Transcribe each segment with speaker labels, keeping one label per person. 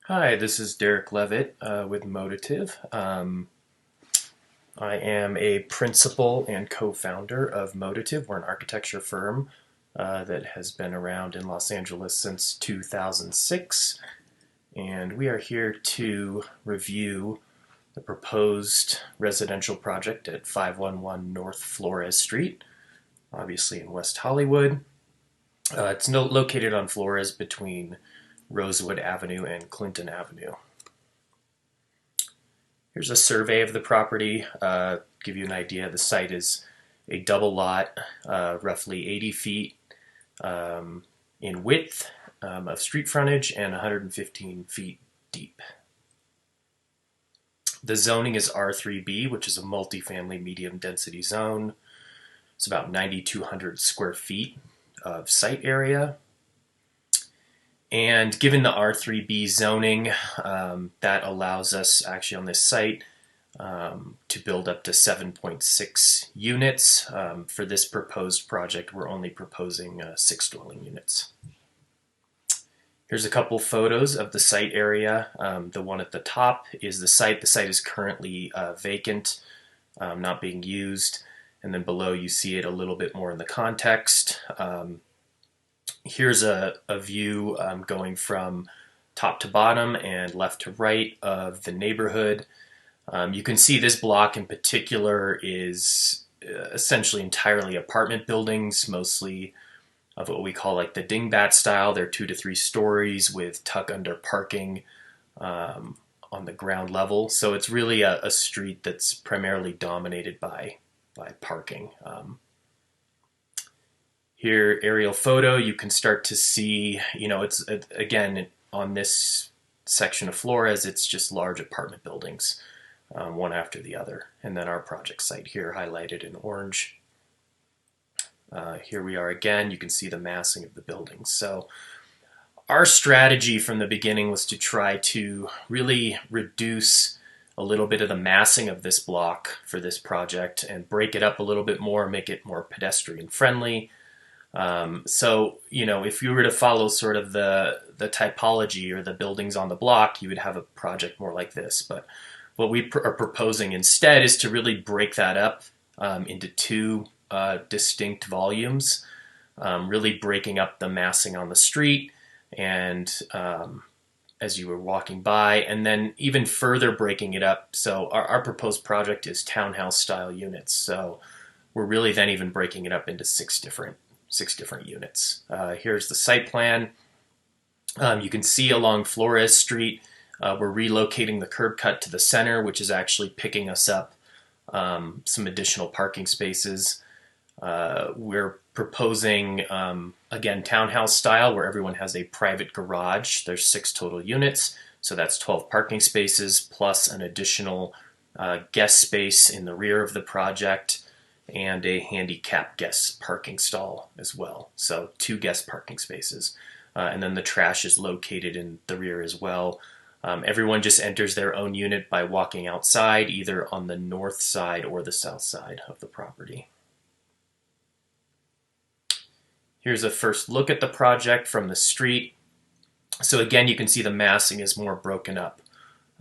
Speaker 1: Hi, this is Derek Levitt with Modative. I am a principal and co-founder of Modative. We're an architecture firm that has been around in Los Angeles since 2006, and we are here to review the proposed residential project at 511 North Flores Street, obviously in West Hollywood. It's located on Flores between Rosewood Avenue and Clinton Avenue. Here's a survey of the property. Give you an idea. The site is a double lot, roughly 80 feet in width of street frontage and 115 feet deep. The zoning is R3B, which is a multifamily medium density zone. It's about 9,200 square feet of site area. And given the R3B zoning, that allows us actually on this site to build up to 7.6 units. For this proposed project, we're only proposing 6 dwelling units. Here's a couple photos of the site area. The one at the top is the site. The site is currently vacant, not being used. And then below you see it a little bit more in the context. Here's a view going from top to bottom and left to right of the neighborhood. You can see this block in particular is essentially entirely apartment buildings, mostly of what we call like the dingbat style. They're 2 to 3 stories with tuck under parking on the ground level. So it's really a street that's primarily dominated by parking. Here, aerial photo, you can start to see, it's again on this section of Flores, it's just large apartment buildings, one after the other. And then our project site here highlighted in orange. Here we are again, you can see the massing of the buildings. So our strategy from the beginning was to try to really reduce a little bit of the massing of this block for this project and break it up a little bit more, make it more pedestrian friendly. So, if you were to follow sort of the typology or the buildings on the block, you would have a project more like this. But what we are proposing instead is to really break that up into 2 distinct volumes, really breaking up the massing on the street and as you were walking by, and then even further breaking it up. So our proposed project is townhouse style units. So we're really then even breaking it up into 6 different units. Here's the site plan. You can see along Flores Street, we're relocating the curb cut to the center, which is actually picking us up some additional parking spaces. We're proposing, again, townhouse style, where everyone has a private garage. There's 6 total units, so that's 12 parking spaces, plus an additional guest space in the rear of the project, and a handicap guest parking stall as well. So 2 guest parking spaces. And then the trash is located in the rear as well. Everyone just enters their own unit by walking outside, either on the north side or the south side of the property. Here's a first look at the project from the street. So again, you can see the massing is more broken up.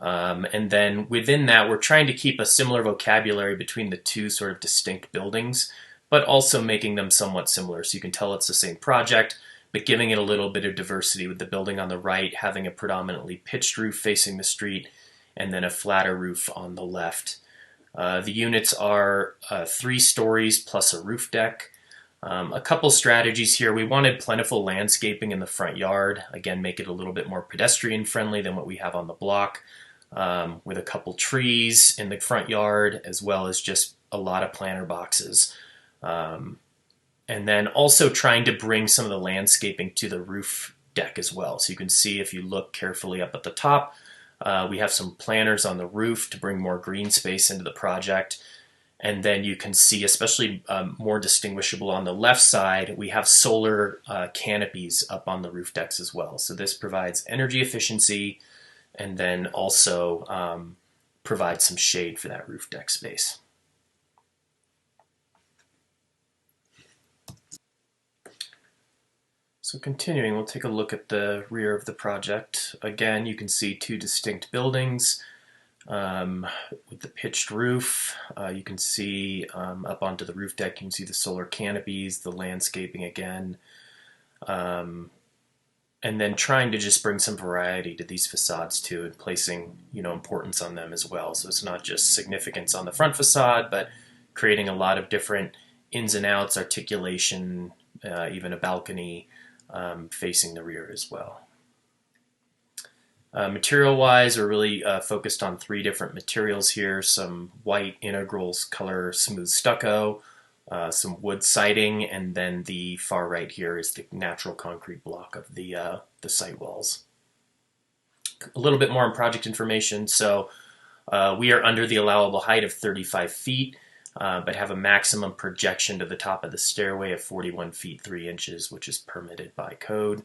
Speaker 1: And then within that, we're trying to keep a similar vocabulary between the 2 sort of distinct buildings, but also making them somewhat similar. So you can tell it's the same project, but giving it a little bit of diversity, with the building on the right having a predominantly pitched roof facing the street, and then a flatter roof on the left. The units are 3 stories plus a roof deck. A couple strategies here. We wanted plentiful landscaping in the front yard. Again, make it a little bit more pedestrian friendly than what we have on the block. With a couple trees in the front yard, as well as just a lot of planter boxes. And then also trying to bring some of the landscaping to the roof deck as well. So you can see, if you look carefully up at the top, we have some planters on the roof to bring more green space into the project. And then you can see, especially more distinguishable on the left side, we have solar canopies up on the roof decks as well. So this provides energy efficiency, and then also provide some shade for that roof deck space. So continuing, we'll take a look at the rear of the project. Again, you can see two distinct buildings with the pitched roof. You can see up onto the roof deck, you can see the solar canopies, the landscaping again, and then trying to just bring some variety to these facades too, and placing importance on them as well. So it's not just significance on the front facade, but creating a lot of different ins and outs, articulation, even a balcony facing the rear as well. Material-wise, we're really focused on three different materials here: some white integrals color smooth stucco, some wood siding, and then the far right here is the natural concrete block of the site walls. A little bit more on project information. So we are under the allowable height of 35 feet. But have a maximum projection to the top of the stairway of 41 feet 3 inches, which is permitted by code.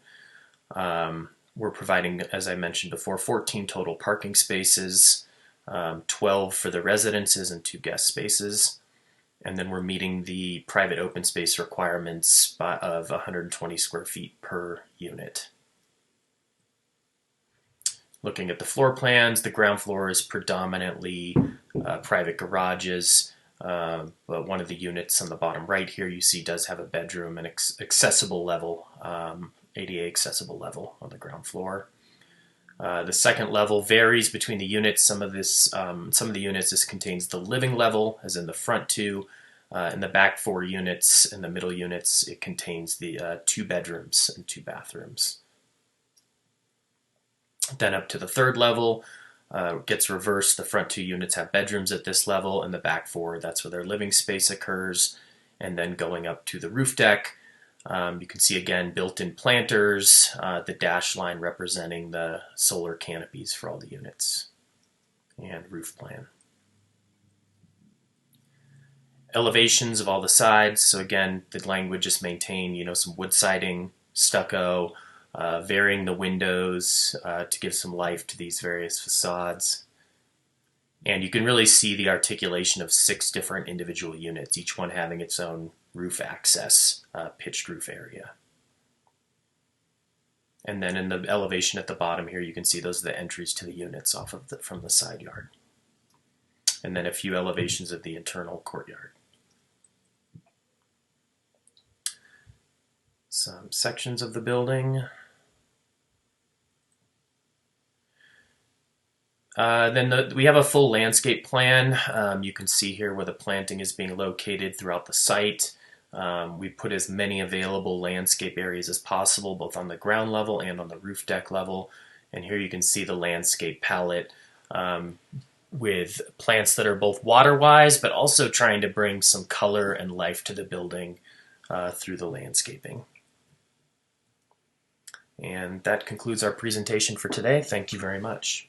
Speaker 1: We're providing, as I mentioned before, 14 total parking spaces, 12 for the residences and 2 guest spaces. And then we're meeting the private open space requirements of 120 square feet per unit. Looking at the floor plans, the ground floor is predominantly private garages. But one of the units on the bottom right here you see does have a bedroom and accessible level, ADA accessible level on the ground floor. The second level varies between the units. Some of the units this contains the living level, as in the front two. In the back 4 units, in the middle units, it contains the 2 bedrooms and 2 bathrooms. Then up to the third level. Gets reversed. The front 2 units have bedrooms at this level, and the back 4, that's where their living space occurs. And then going up to the roof deck, you can see again built-in planters, the dash line representing the solar canopies for all the units, and roof plan. Elevations of all the sides. So again, the language is maintained, some wood siding, stucco, varying the windows to give some life to these various facades. And you can really see the articulation of 6 different individual units, each one having its own roof access, pitched roof area. And then in the elevation at the bottom here, you can see those are the entries to the units from the side yard. And then a few elevations of the internal courtyard. Some sections of the building. Then we have a full landscape plan. You can see here where the planting is being located throughout the site. We put as many available landscape areas as possible, both on the ground level and on the roof deck level. And here you can see the landscape palette with plants that are both water-wise, but also trying to bring some color and life to the building through the landscaping. And that concludes our presentation for today. Thank you very much.